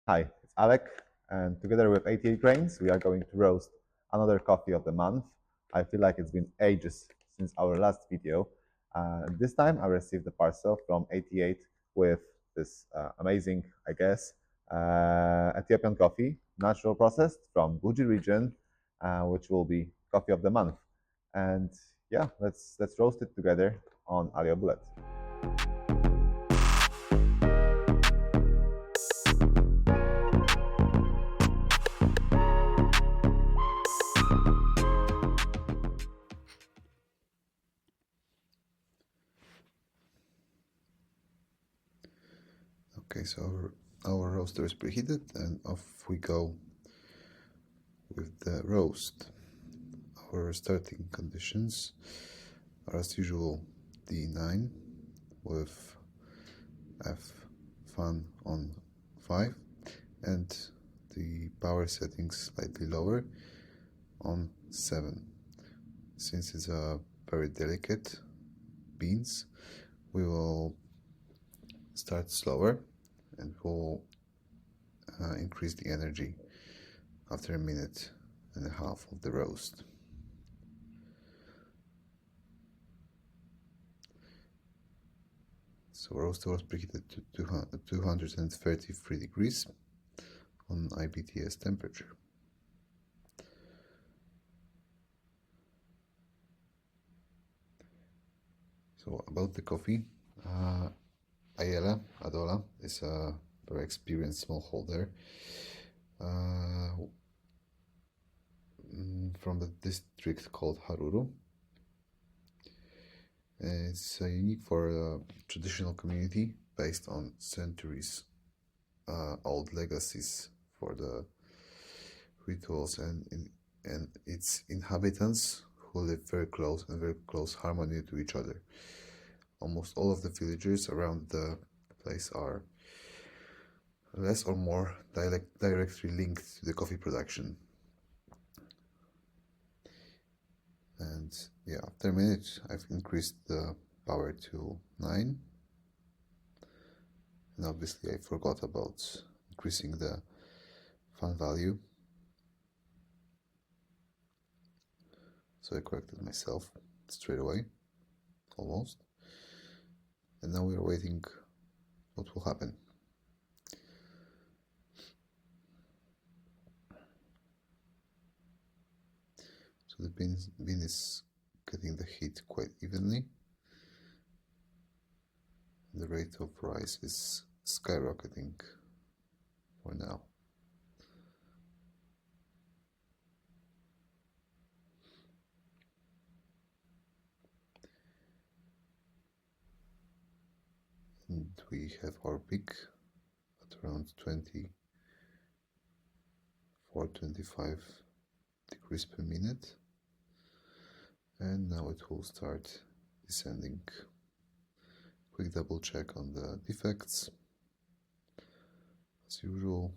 Hi, it's Alec, and together with 88 Grains, we are going to roast another coffee of the month. I feel like it's been ages since our last video. This time I received a parcel from 88 with this amazing, I guess, Ethiopian coffee, natural processed from Guji region, which will be coffee of the month. And yeah, let's roast it together on Aillio Bullet. Okay, so our roaster is preheated and off we go with the roast. Our starting conditions are as usual D9 with F fan on 5 and the power settings slightly lower on 7. Since it's a very delicate beans, we will start slower and we'll increase the energy after a minute and a half of the roast. So roaster was preheated to 233 degrees on IBTS temperature. So about the coffee, Ayele Adola is a very experienced smallholder from the district called Haruru. It's unique for a traditional community based on centuries old legacies for the rituals and its inhabitants who live very close and very close harmony to each other. Almost all of the villagers around the place are less or more directly linked to the coffee production. And yeah, after a minute I've increased the power to 9, and obviously I forgot about increasing the fan value, so I corrected myself straight away, almost. And now we are waiting what will happen. So the bean is getting the heat quite evenly. The rate of rise is skyrocketing for now. And we have our peak at around 24-25 degrees per minute, and now it will start descending. Quick double check on the defects as usual.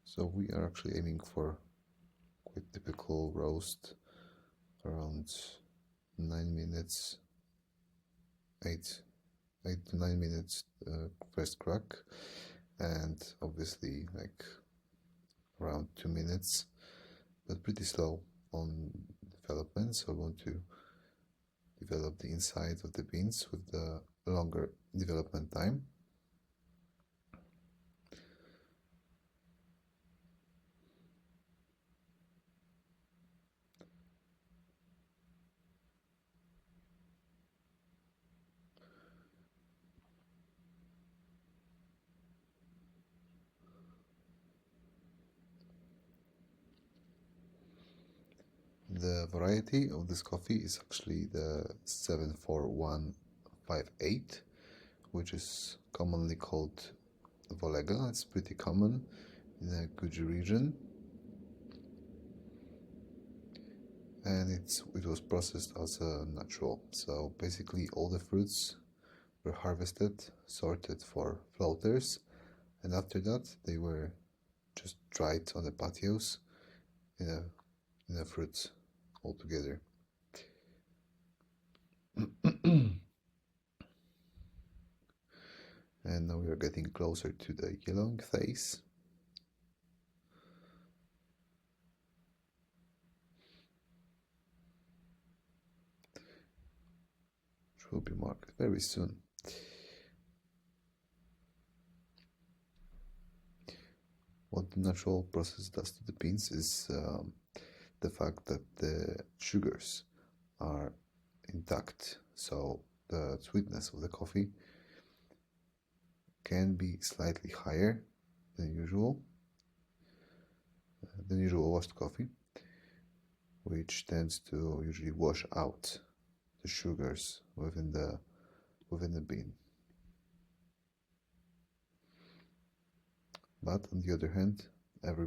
So we are actually aiming for quite typical roast, around 9 minutes, 8 to 9 minutes first crack, and obviously like around 2 minutes, but pretty slow on development. So I want to develop the inside of the beans with the longer development time. The variety of this coffee is actually the 74158, which is commonly called Volega. It's pretty common in the Guji region, and it was processed as a natural. So basically all the fruits were harvested, sorted for floaters, and after that they were just dried on the patios in a in the fruits altogether. And now we are getting closer to the yellowing phase. Which will be marked very soon. What the natural process does to the beans is the fact that the sugars are intact, so the sweetness of the coffee can be slightly higher than usual washed coffee, which tends to usually wash out the sugars within the bean. But on the other hand, every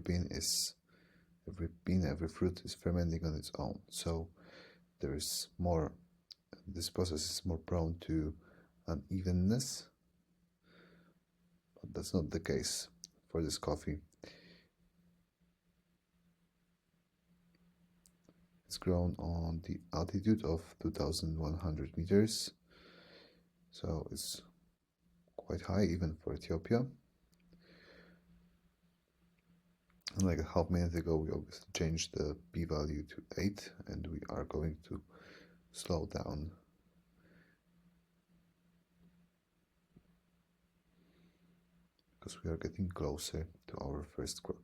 fruit is fermenting on its own, so there is more. This process is more prone to unevenness, but that's not the case for this coffee. It's grown on the altitude of 2,100 meters, so it's quite high even for Ethiopia. And like a half minute ago, we obviously changed the p-value to 8, and we are going to slow down. Because we are getting closer to our first crack.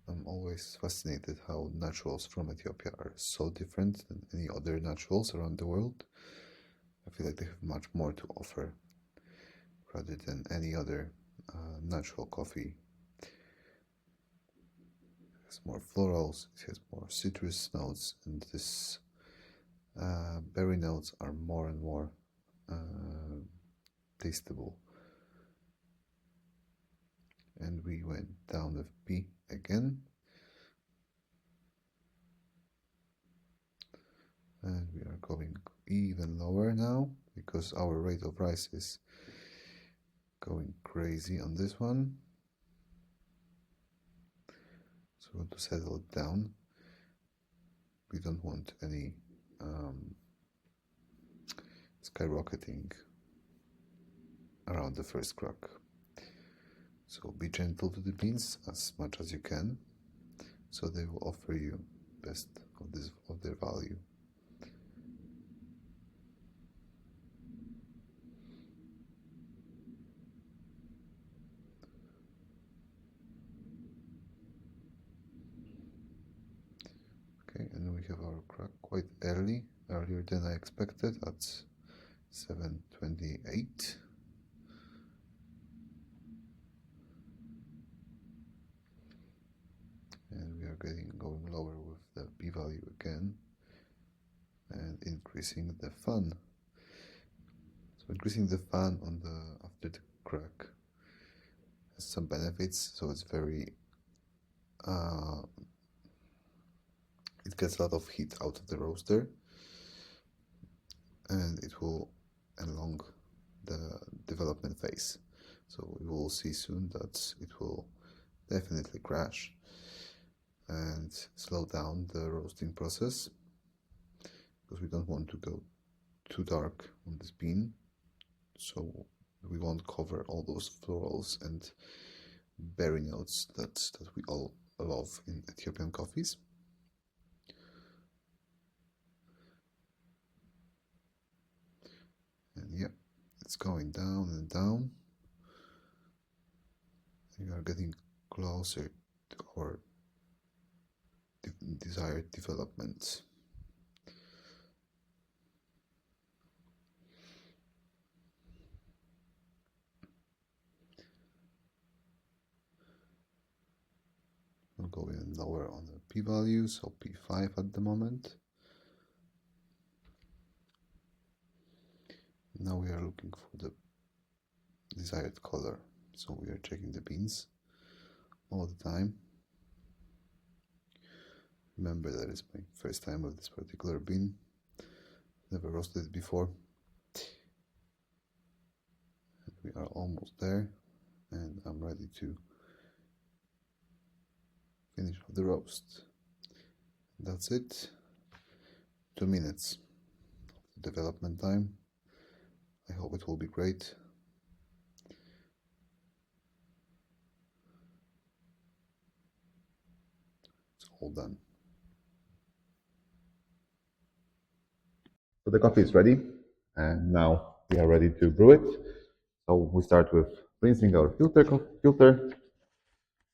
I'm always fascinated how naturals from Ethiopia are so different than any other naturals around the world. I feel like they have much more to offer rather than any other natural coffee. It has more florals, it has more citrus notes, and this berry notes are more and more tasteable. And we went down with P again, and we are going even lower now because our rate of rise is going crazy on this one. So we want to settle it down. We don't want any skyrocketing around the first crack. So be gentle to the beans as much as you can, so they will offer you best of their value. Okay, and we have our crack quite earlier than I expected at 7:28. And we are going lower with the p-value again and increasing the fan. So increasing the fan after the crack has some benefits. So it's very it gets a lot of heat out of the roaster, and it will along the development phase. So we will see soon that it will definitely crash and slow down the roasting process, because we don't want to go too dark on this bean, so we won't cover all those florals and berry notes that we all love in Ethiopian coffees. And yeah, it's going down and down. We are getting closer to our desired development. We'll go even lower on the p-value, so p5 at the moment. Now we are looking for the desired color, so we are checking the beans all the time. Remember that it's my first time with this particular bean. Never roasted it before. And we are almost there, and I'm ready to finish the roast. That's it. 2 minutes development time. I hope it will be great. It's all done. So the coffee is ready, and now we are ready to brew it. So we start with rinsing our filter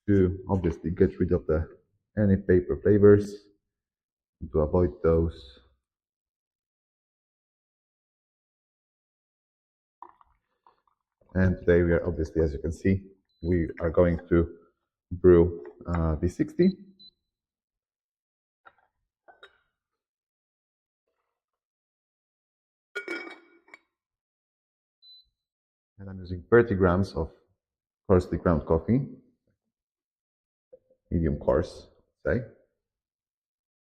to obviously get rid of any paper flavors, to avoid those. And today we are obviously, as you can see, we are going to brew V60. And I'm using 30 grams of coarsely ground coffee, medium coarse, say.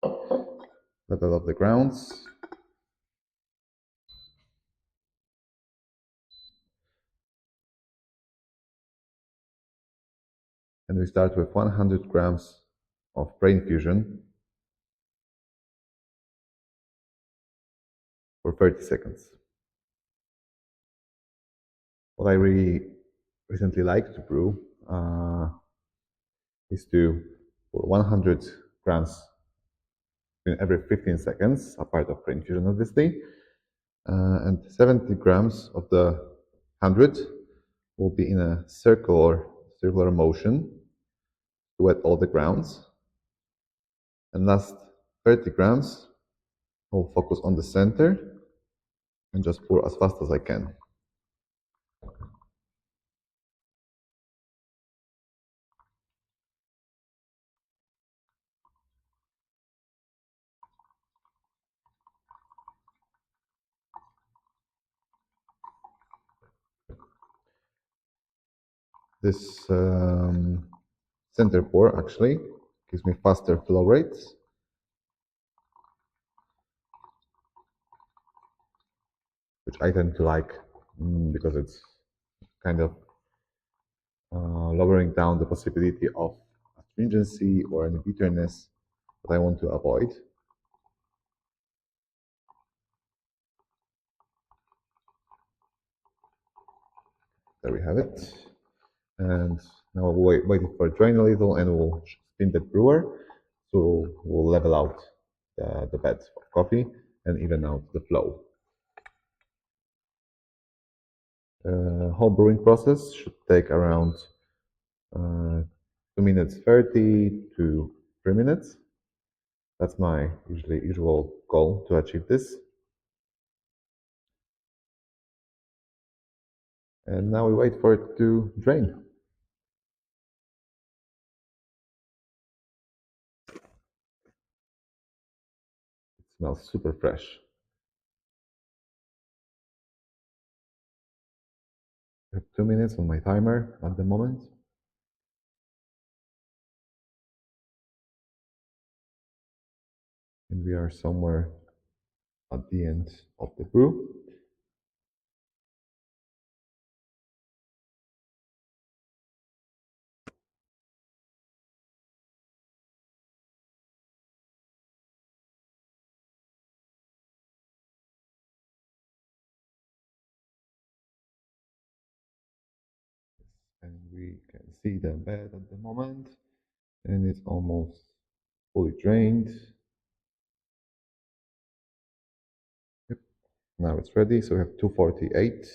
Level of the grounds. And we start with 100 grams of brain fusion for 30 seconds. What I really recently like to brew is to pour 100 grams in every 15 seconds, a part of brain fusion, obviously, and 70 grams of the 100 will be in a circular motion to wet all the grounds. And last 30 grams will focus on the center and just pour as fast as I can. This center pour actually gives me faster flow rates, which I tend to like because it's kind of lowering down the possibility of astringency or any bitterness that I want to avoid. There we have it. And now we'll wait for it to drain a little, and we'll spin the brewer. So we'll level out the bed of coffee and even out the flow. Whole brewing process should take around 2 minutes 30 to 3 minutes. That's my usual goal to achieve this. And now we wait for it to drain. It smells super fresh. I have 2 minutes on my timer at the moment. And we are somewhere at the end of the brew. And we can see the bed at the moment, and it's almost fully drained. Yep. Now it's ready, so we have 248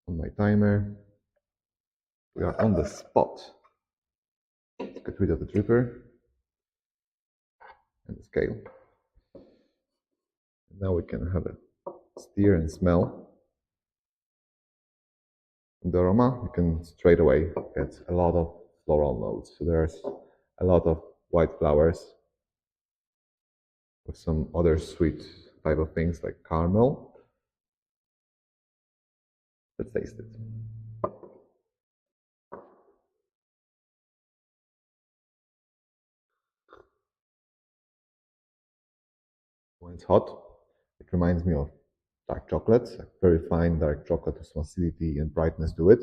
on my timer. We are on the spot. Let's get rid of the dripper and the scale. And now we can have a stir and smell. The aroma, you can straight away get a lot of floral notes. So there's a lot of white flowers with some other sweet type of things like caramel. Let's taste it. When it's hot, it reminds me of dark chocolate, like very fine dark chocolate with some acidity and brightness to it.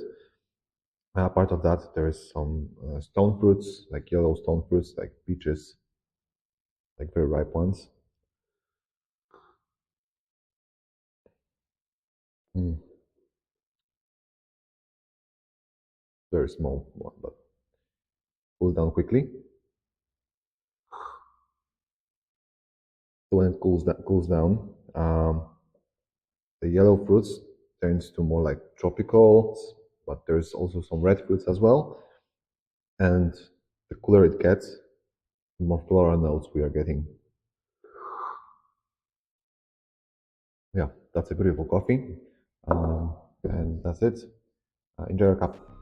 Part of that, there is some stone fruits, like yellow stone fruits, like peaches, like very ripe ones. Mm, very small one, but cools down quickly. So when it cools down, the yellow fruits turns to more like tropicals, but there's also some red fruits as well. And the cooler it gets, the more floral notes we are getting. Yeah, that's a beautiful coffee. And that's it. Enjoy your cup.